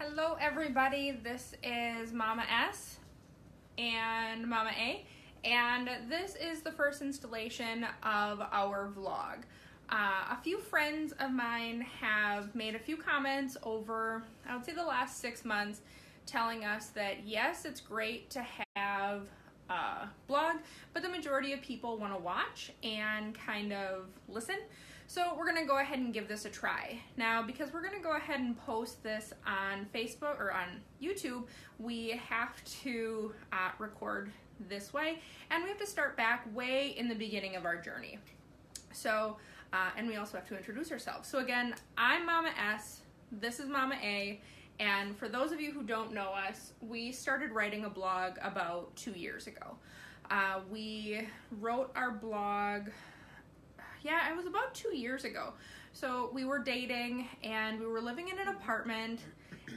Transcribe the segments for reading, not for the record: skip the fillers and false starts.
Hello everybody, this is Mama S and Mama A, and this is the first installation of our vlog. A few friends of mine have made a few comments over, I would say, the last 6 months, telling us that yes, it's great to have a blog, but the majority of people want to watch and kind of listen. So we're going to go ahead and give this a try. Now, because we're going to go ahead and post this on Facebook or on YouTube, we have to record this way, and we have to start back way in the beginning of our journey. So, and we also have to introduce ourselves. So again, I'm Mama S, this is Mama A, and for those of you who don't know us, we started writing a blog about 2 years ago. We wrote our blog, it was about 2 years ago. So we were dating and we were living in an apartment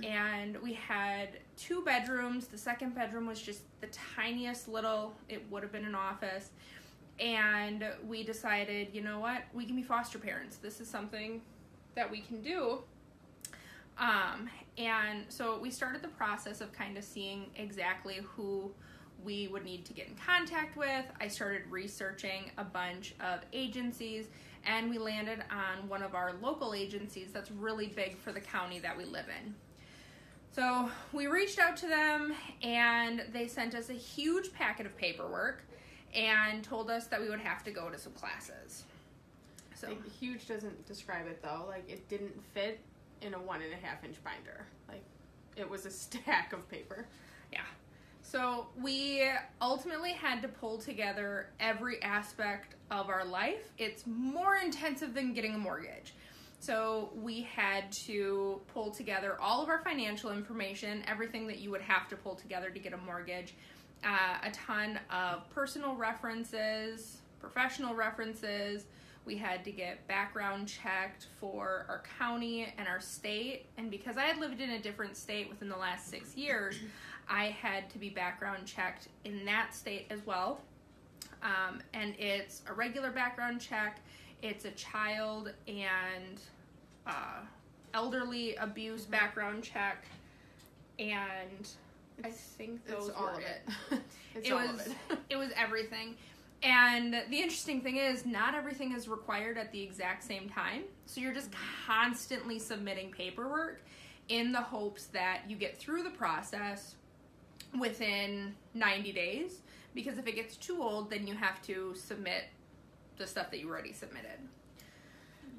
and we had 2 bedrooms. The second bedroom was just the tiniest little, it would have been an office. And we decided, you know what, we can be foster parents. This is something that we can do. And so we started the process of kind of seeing exactly who we would need to get in contact with. I started researching a bunch of agencies, and we landed on one of our local agencies that's really big for the county that we live in. So we reached out to them, and they sent us a huge packet of paperwork and told us that we would have to go to some classes. So huge doesn't describe it though. Like, it didn't fit in a 1.5 inch binder. Like, it was a stack of paper. Yeah. So we ultimately had to pull together every aspect of our life. It's more intensive than getting a mortgage. So we had to pull together all of our financial information, everything that you would have to pull together to get a mortgage, a ton of personal references, professional references. We had to get background checked for our county and our state. And because I had lived in a different state within the last 6 years, I had to be background checked in that state as well. And it's a regular background check. It's a child and elderly abuse background check. And I think those were it. It was everything. And the interesting thing is, not everything is required at the exact same time. So you're just constantly submitting paperwork in the hopes that you get through the process within 90 days. Because if it gets too old, then you have to submit the stuff that you already submitted.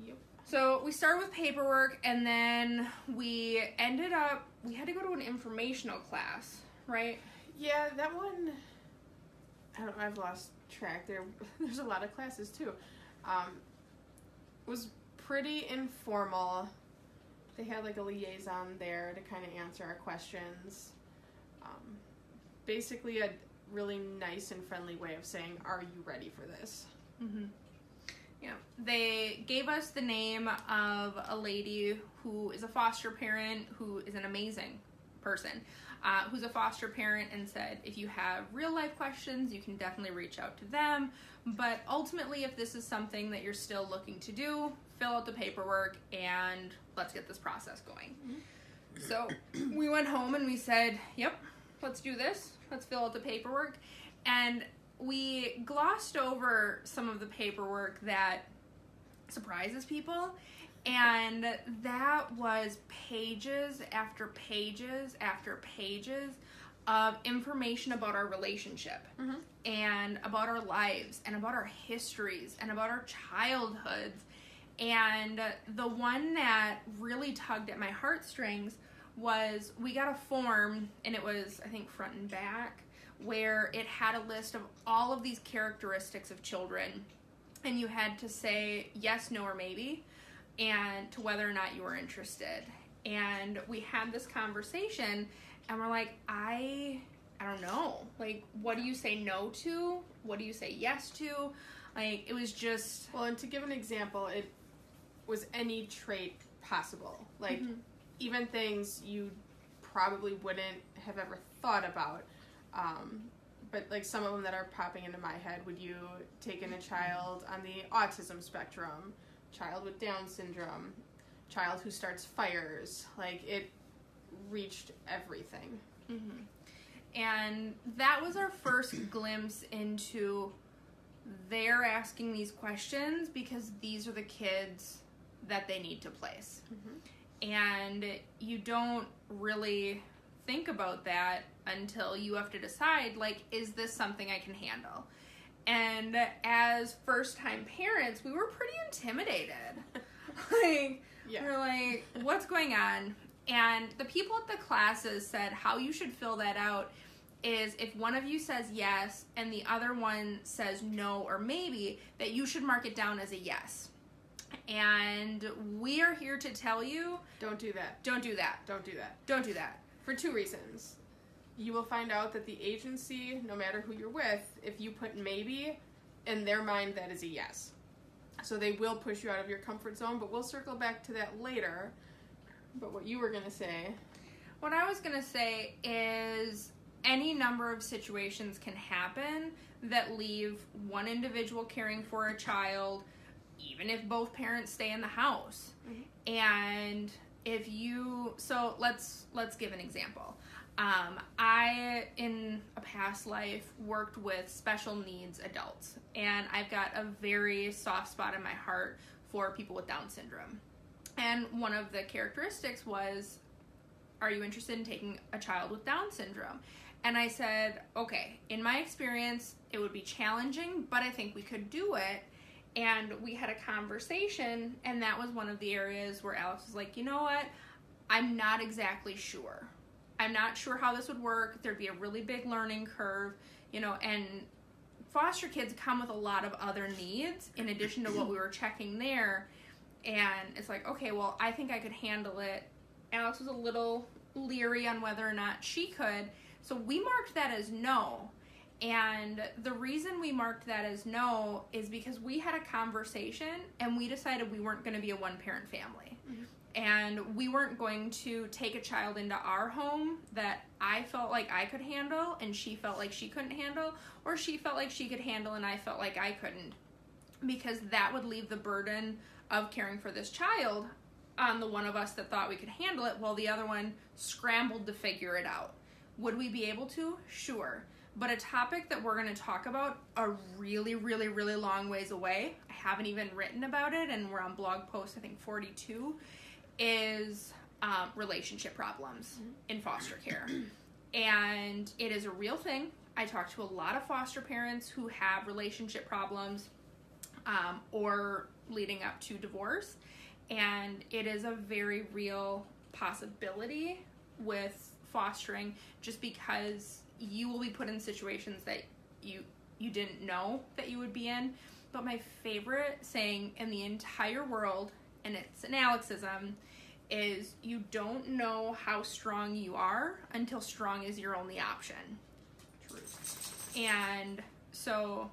Yep. So we started with paperwork, and then we had to go to an informational class, right? Yeah, that one, I've lost track. There's a lot of classes too. It was pretty informal. They had like a liaison there to kind of answer our questions. Basically a really nice and friendly way of saying, are you ready for this? Mm-hmm. Yeah. They gave us the name of a lady who is a foster parent, who is an amazing person, who's a foster parent, and said, if you have real life questions, you can definitely reach out to them. But ultimately, if this is something that you're still looking to do, fill out the paperwork and let's get this process going. Mm-hmm. So we went home and we said, yep, let's do this. Let's fill out the paperwork. And we glossed over some of the paperwork that surprises people. And that was pages after pages after pages of information about our relationship, mm-hmm. and about our lives and about our histories and about our childhoods. And the one that really tugged at my heartstrings was, we got a form, and it was, I think, front and back, where it had a list of all of these characteristics of children, and you had to say yes, no, or maybe, and to whether or not you were interested. And we had this conversation, and we're like, I don't know. Like, what do you say no to? What do you say yes to? Like, it was just... Well, and to give an example, it was any trait possible. Like, mm-hmm. even things you probably wouldn't have ever thought about. But, like, some of them that are popping into my head, would you take in a child on the autism spectrum, child with Down syndrome, child who starts fires? Like, reached everything. Mm-hmm. And that was our first glimpse into they're asking these questions because these are the kids that they need to place. Mm-hmm. And you don't really think about that until you have to decide, like, is this something I can handle? And as first-time parents, we were pretty intimidated. We're like, what's going on? And the people at the classes said how you should fill that out is if one of you says yes and the other one says no or maybe, that you should mark it down as a yes. And we are here to tell you, don't do that. Don't do that. Don't do that. Don't do that. For 2 reasons. You will find out that the agency, no matter who you're with, if you put maybe, in their mind that is a yes. So they will push you out of your comfort zone, but we'll circle back to that later. But what you were going to say... What I was going to say is any number of situations can happen that leave one individual caring for a child, even if both parents stay in the house. Mm-hmm. And if you... So let's give an example. I, in a past life, worked with special needs adults, and I've got a very soft spot in my heart for people with Down syndrome. And one of the characteristics was, are you interested in taking a child with Down syndrome? And I said, okay, in my experience, it would be challenging, but I think we could do it. And we had a conversation, and that was one of the areas where Alex was like, you know what? I'm not exactly sure. I'm not sure how this would work. There'd be a really big learning curve, and foster kids come with a lot of other needs in addition to what we were checking there. And it's like, okay, well, I think I could handle it. Alex was a little leery on whether or not she could. So we marked that as no. And the reason we marked that as no is because we had a conversation and we decided we weren't going to be a one-parent family. Mm-hmm. And we weren't going to take a child into our home that I felt like I could handle and she felt like she couldn't handle, or she felt like she could handle and I felt like I couldn't. Because that would leave the burden of caring for this child on the one of us that thought we could handle it while the other one scrambled to figure it out. Would we be able to? Sure. But a topic that we're going to talk about a really, really, really long ways away, I haven't even written about it, and we're on blog post, I think 42, is relationship problems in foster care. And it is a real thing. I talk to a lot of foster parents who have relationship problems or leading up to divorce. And it is a very real possibility with fostering, just because you will be put in situations that you didn't know that you would be in. But my favorite saying in the entire world, and it's an Alexism, is you don't know how strong you are until strong is your only option. Truth. And so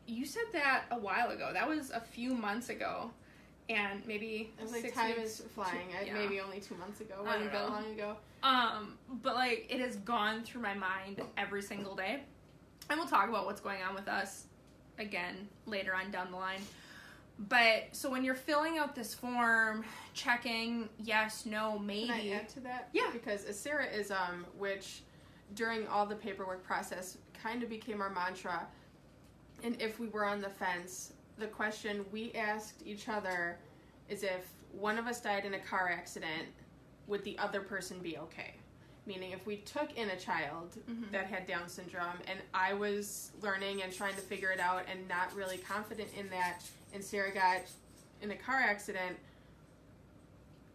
you said that a while ago. That was a few months ago. And maybe it was like time is flying. Maybe only 2 months ago. Wasn't that long ago. But like it has gone through my mind every single day. And we'll talk about what's going on with us again later on down the line. But so when you're filling out this form, checking yes, no, maybe. Can I add to that? Yeah. Because a Sarah-ism, which during all the paperwork process kind of became our mantra, and if we were on the fence, the question we asked each other is if one of us died in a car accident, would the other person be okay? Meaning if we took in a child that had Down syndrome and I was learning and trying to figure it out and not really confident in that, and Sarah got in a car accident,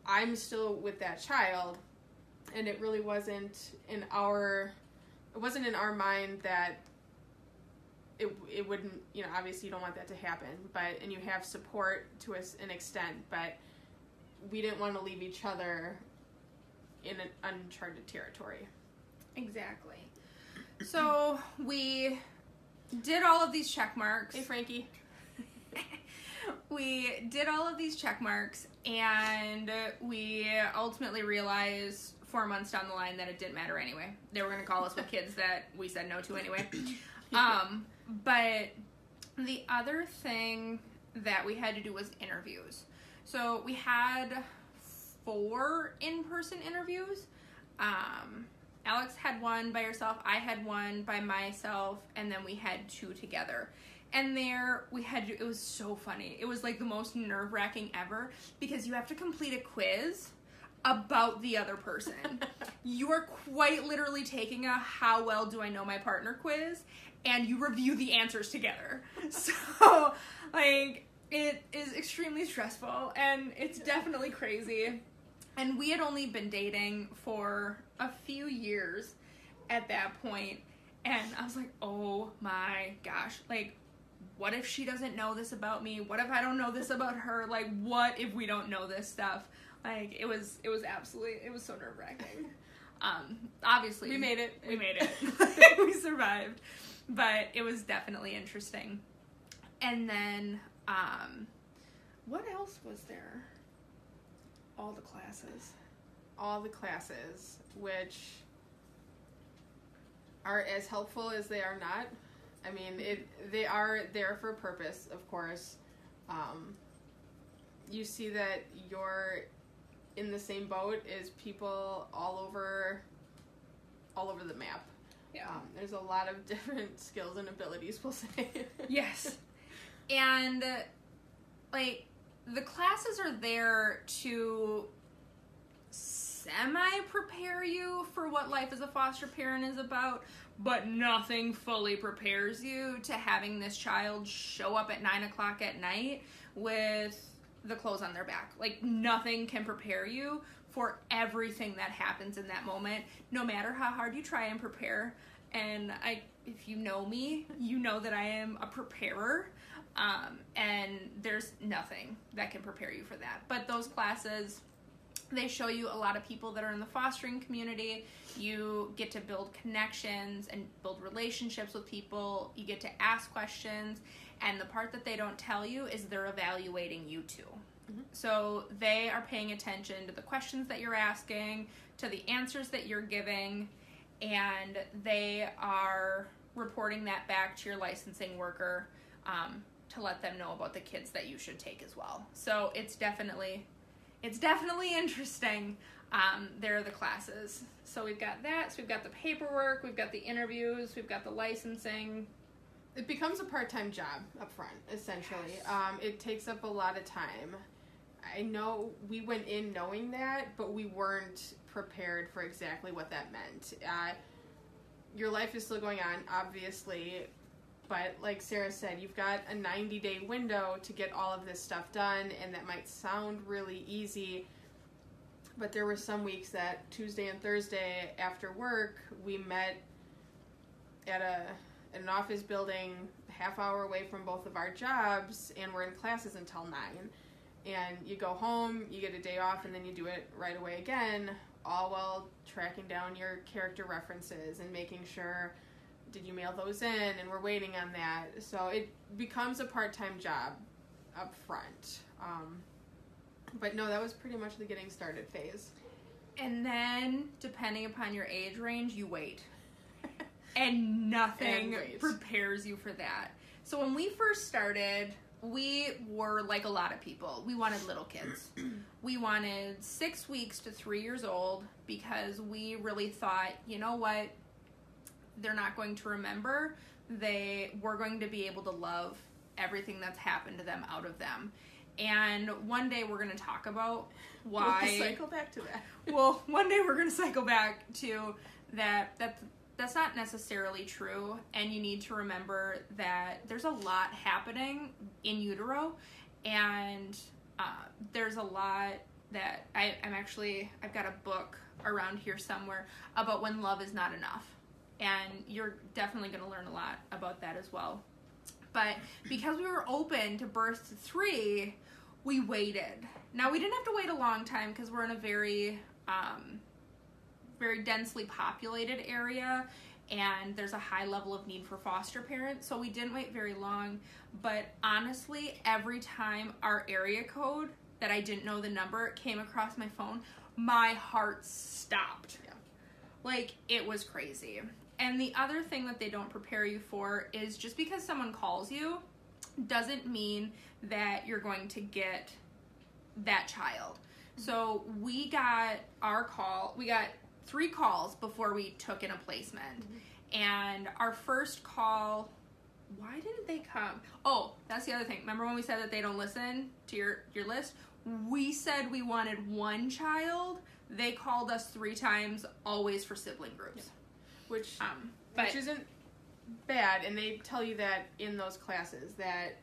I'm still with that child, and it really wasn't in our mind that it wouldn't, obviously you don't want that to happen, and you have support to an extent, but we didn't want to leave each other in an uncharted territory. Exactly. So we did all of these check marks. Hey, Frankie. We did all of these check marks, and we ultimately realized 4 months down the line that it didn't matter anyway. They were going to call us with kids that we said no to anyway. But the other thing that we had to do was interviews. So we had 4 in-person interviews. Alex had one by herself, I had one by myself, and then we had 2 together. And there we had, it was so funny. It was like the most nerve-wracking ever because you have to complete a quiz about the other person. You are quite literally taking a how well do I know my partner quiz, and you review the answers together. So, like, it is extremely stressful, and it's definitely crazy. And we had only been dating for a few years at that point, and I was like, oh my gosh, like, what if she doesn't know this about me? What if I don't know this about her? Like, what if we don't know this stuff? Like, it was absolutely, it was so nerve-wracking. Obviously. We made it. We made it. We survived. But it was definitely interesting. And then, what else was there? All the classes. All the classes, which are as helpful as they are not. I mean, they are there for a purpose, of course. You see that you're in the same boat as people all over the map. Yeah. There's a lot of different skills and abilities, we'll say. Yes. And, like, the classes are there to semi-prepare you for what life as a foster parent is about, but nothing fully prepares you to having this child show up at 9 o'clock at night with the clothes on their back. Like, nothing can prepare you for everything that happens in that moment, no matter how hard you try and prepare. And if you know me, you know that I am a preparer, and there's nothing that can prepare you for that. But those classes, they show you a lot of people that are in the fostering community. You get to build connections and build relationships with people. You get to ask questions. And the part that they don't tell you is they're evaluating you too. Mm-hmm. So they are paying attention to the questions that you're asking, to the answers that you're giving, and they are reporting that back to your licensing worker to let them know about the kids that you should take as well. So it's definitely interesting. There are the classes. So we've got that. So we've got the paperwork. We've got the interviews. We've got the licensing. It becomes a part-time job up front, essentially. Yes. It takes up a lot of time. I know we went in knowing that, but we weren't prepared for exactly what that meant. Your life is still going on, obviously, but like Sarah said, you've got a 90-day window to get all of this stuff done, and that might sound really easy, but there were some weeks that Tuesday and Thursday after work, we met at an office building a half hour away from both of our jobs, and we're in classes until 9. And you go home, you get a day off, and then you do it right away again, all while tracking down your character references and making sure, did you mail those in? And we're waiting on that. So it becomes a part-time job up front. But no, that was pretty much the getting started phase. And then, depending upon your age range, you wait. And nothing prepares you for that. So when we first started, we were like a lot of people. We wanted little kids. We wanted 6 weeks to 3 years old because we really thought, you know what? They're not going to remember. We're going to be able to love everything that's happened to them out of them. And one day we're going to talk about why. We'll cycle back to that. Well, one day we're going to cycle back to that. That's not necessarily true, and you need to remember that there's a lot happening in utero, and there's a lot that I've got a book around here somewhere about when love is not enough, and you're definitely going to learn a lot about that as well. But because we were open to birth to 3, we waited. Now, we didn't have to wait a long time because we're in a very densely populated area, and there's a high level of need for foster parents, so we didn't wait very long. But honestly, every time our area code that I didn't know the number came across my phone, my heart stopped. Yeah. Like, it was crazy. And the other thing that they don't prepare you for is just because someone calls you doesn't mean that you're going to get that child. So we got we got 3 calls before we took in a placement. And our first call, why didn't they come? Oh, that's the other thing. Remember when we said that they don't listen to your list? We said we wanted 1 child. They called us 3 times, always for sibling groups. Which isn't bad. And they tell you that in those classes, that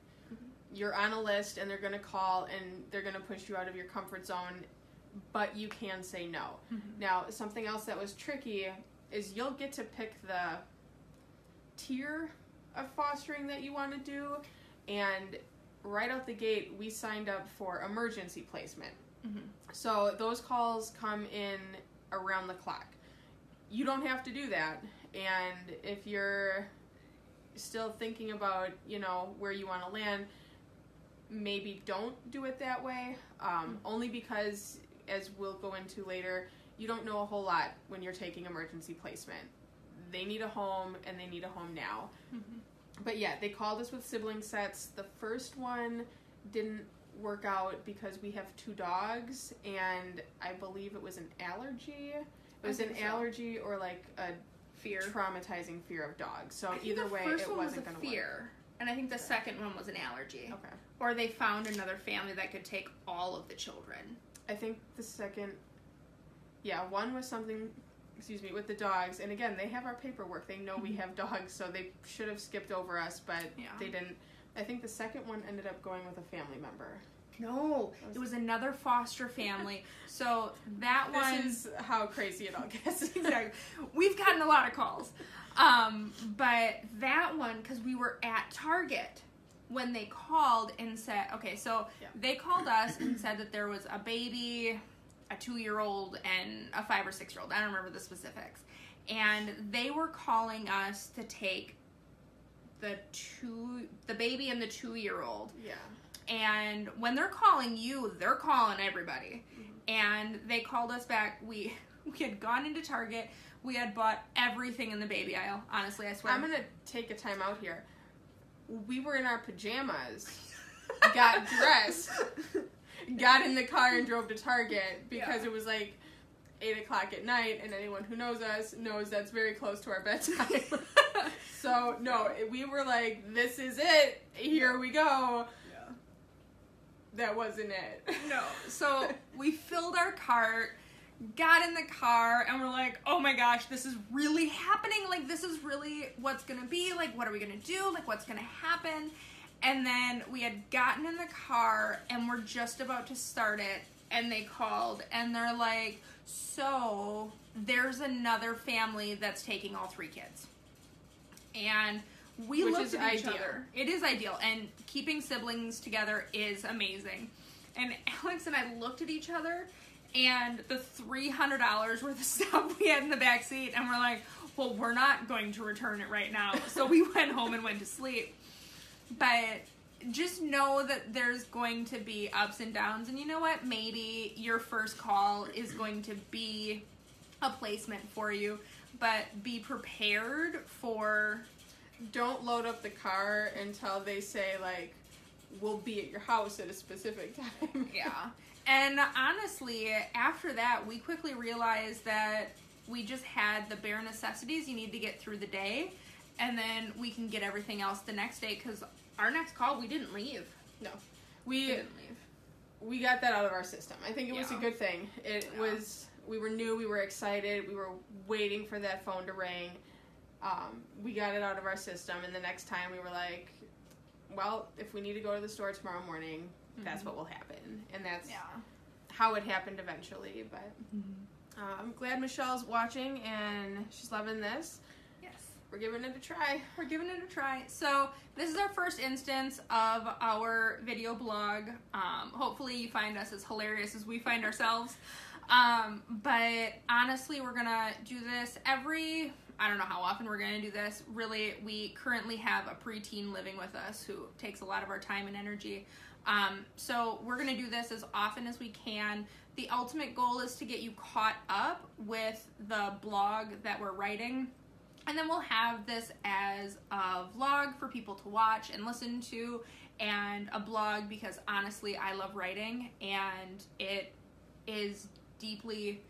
you're on a list and they're going to call and they're going to push you out of your comfort zone, but you can say no. Now, something else that was tricky is you'll get to pick the tier of fostering that you want to do, and right out the gate, we signed up for emergency placement. So those calls come in around the clock. You don't have to do that, and if you're still thinking about, where you want to land, maybe don't do it that way, only because, as we'll go into later, you don't know a whole lot when you're taking emergency placement. They need a home, and they need a home now. But yeah, they called us with sibling sets. The first one didn't work out because we have 2 dogs, and I believe it was an allergy. It was an allergy or like a traumatizing fear of dogs. So either way, it wasn't going to work. Fear. And I think the second one was an allergy. Okay. Or they found another family that could take all of the children. I think the second, one was something, with the dogs. And again, they have our paperwork. They know we have dogs, so they should have skipped over us, but they didn't. I think the second one ended up going with a family member. No, it was another foster family. So that one... This is how crazy it all gets. Exactly. We've gotten a lot of calls. But that one, because we were at Target when they called and said, they called us and said that there was a baby, a 2-year-old, and a 5 or 6-year-old. I don't remember the specifics. And they were calling us to take the baby and the 2-year-old. Yeah. And when they're calling you, they're calling everybody. And they called us back. We had gone into Target. We had bought everything in the baby aisle. Honestly, I swear. I'm going to take a time out here. We were in our pajamas, got dressed, got in the car and drove to Target because it was like 8 o'clock at night, and anyone who knows us knows that's very close to our bedtime. So, no, we were like, this is it. Here we go. Yeah. That wasn't it. No. So, we filled our cart, got in the car, and we're like, oh my gosh, this is really happening. Like, this is really what's going to be. Like, what are we going to do? Like, what's going to happen? And then we had gotten in the car, and we're just about to start it, and they called, and they're like, so there's another family that's taking all 3 kids. And we looked at each other. It is ideal, and keeping siblings together is amazing. And Alex and I looked at each other, and the $300 worth of stuff we had in the back seat, and we're like, well, we're not going to return it right now. So we went home and went to sleep. But just know that there's going to be ups and downs, and you know what? Maybe your first call is going to be a placement for you, but be prepared for... Don't load up the car until they say, like, we'll be at your house at a specific time. Yeah. And honestly, after that, we quickly realized that we just had the bare necessities you need to get through the day, and then we can get everything else the next day, because our next call, we didn't leave. No. We didn't leave. We got that out of our system. I think it was a good thing. It was, we were new, we were excited, we were waiting for that phone to ring. We got it out of our system, and the next time we were like, well, if we need to go to the store tomorrow morning, that's what will happen. And that's how it happened eventually. But I'm glad Michelle's watching, and she's loving this. Yes. We're giving it a try. We're giving it a try. So this is our first instance of our video blog. Hopefully you find us as hilarious as we find ourselves. But honestly, we're going to do this I don't know how often we're going to do this. Really, we currently have a preteen living with us who takes a lot of our time and energy. So we're going to do this as often as we can. The ultimate goal is to get you caught up with the blog that we're writing. And then we'll have this as a vlog for people to watch and listen to, and a blog because honestly, I love writing, and it is deeply,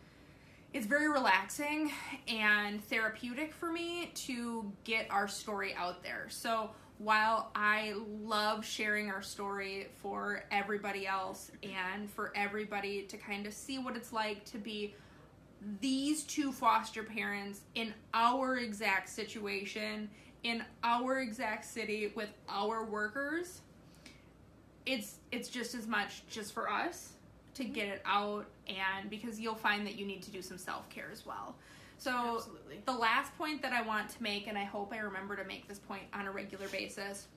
it's very relaxing and therapeutic for me to get our story out there. So while I love sharing our story for everybody else and for everybody to kind of see what it's like to be these two foster parents in our exact situation, in our exact city with our workers, it's just as much just for us to get it out, and because you'll find that you need to do some self-care as well. So Absolutely. The last point that I want to make, and I hope I remember to make this point on a regular basis,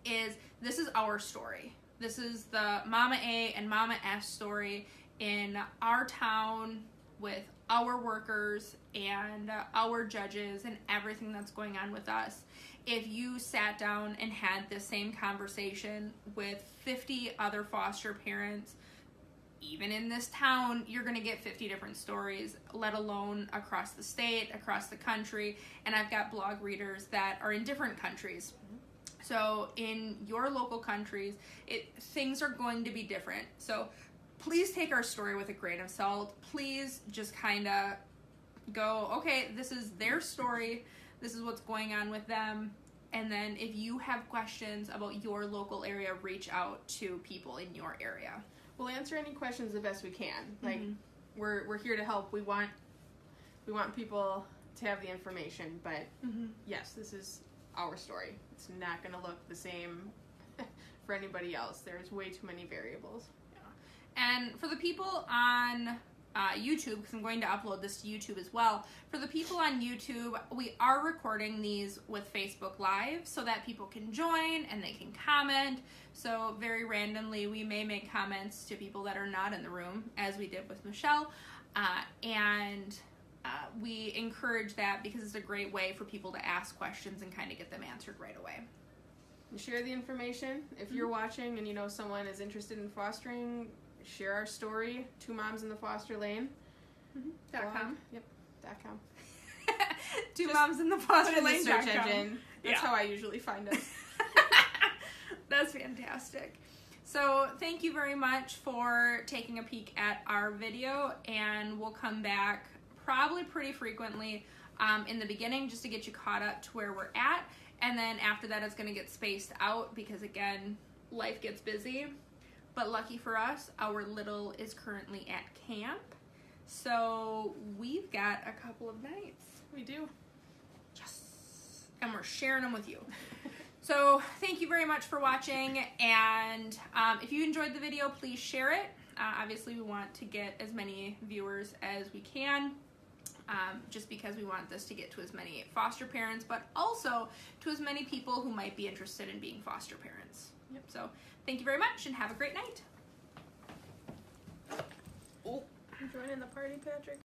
is this is our story. This is the Mama A and Mama S story in our town with our workers and our judges and everything that's going on with us. If you sat down and had this same conversation with 50 other foster parents, even in this town, you're going to get 50 different stories, let alone across the state, across the country. And I've got blog readers that are in different countries. So in your local countries, things are going to be different. So please take our story with a grain of salt. Please just kind of go, okay, this is their story. This is what's going on with them. And then if you have questions about your local area, reach out to people in your area. We'll answer any questions the best we can. Like, Mm-hmm. we're here to help. We want people to have the information, but yes, this is our story. It's not going to look the same for anybody else. There's way too many variables. And for the people on YouTube, because I'm going to upload this to YouTube as well, for the people on YouTube, we are recording these with Facebook Live so that people can join and they can comment. So very randomly, we may make comments to people that are not in the room, as we did with Michelle, and we encourage that because it's a great way for people to ask questions and kind of get them answered right away. And share the information. If you're watching and you know someone is interested in fostering, share our story, 2 Moms in the Foster Lane. .com. Yep, .com. 2 Moms in the Foster Put in the search Lane.com. engine. That's how I usually find us. That's fantastic. So thank you very much for taking a peek at our video, and we'll come back probably pretty frequently in the beginning just to get you caught up to where we're at, and then after that it's going to get spaced out because, again, life gets busy. But lucky for us, our little is currently at camp, so we've got a couple of nights. We do. Yes. And we're sharing them with you. So thank you very much for watching, and if you enjoyed the video, please share it. Obviously, we want to get as many viewers as we can, just because we want this to get to as many foster parents, but also to as many people who might be interested in being foster parents. Yep. So thank you very much, and have a great night. Joining the party, Patrick.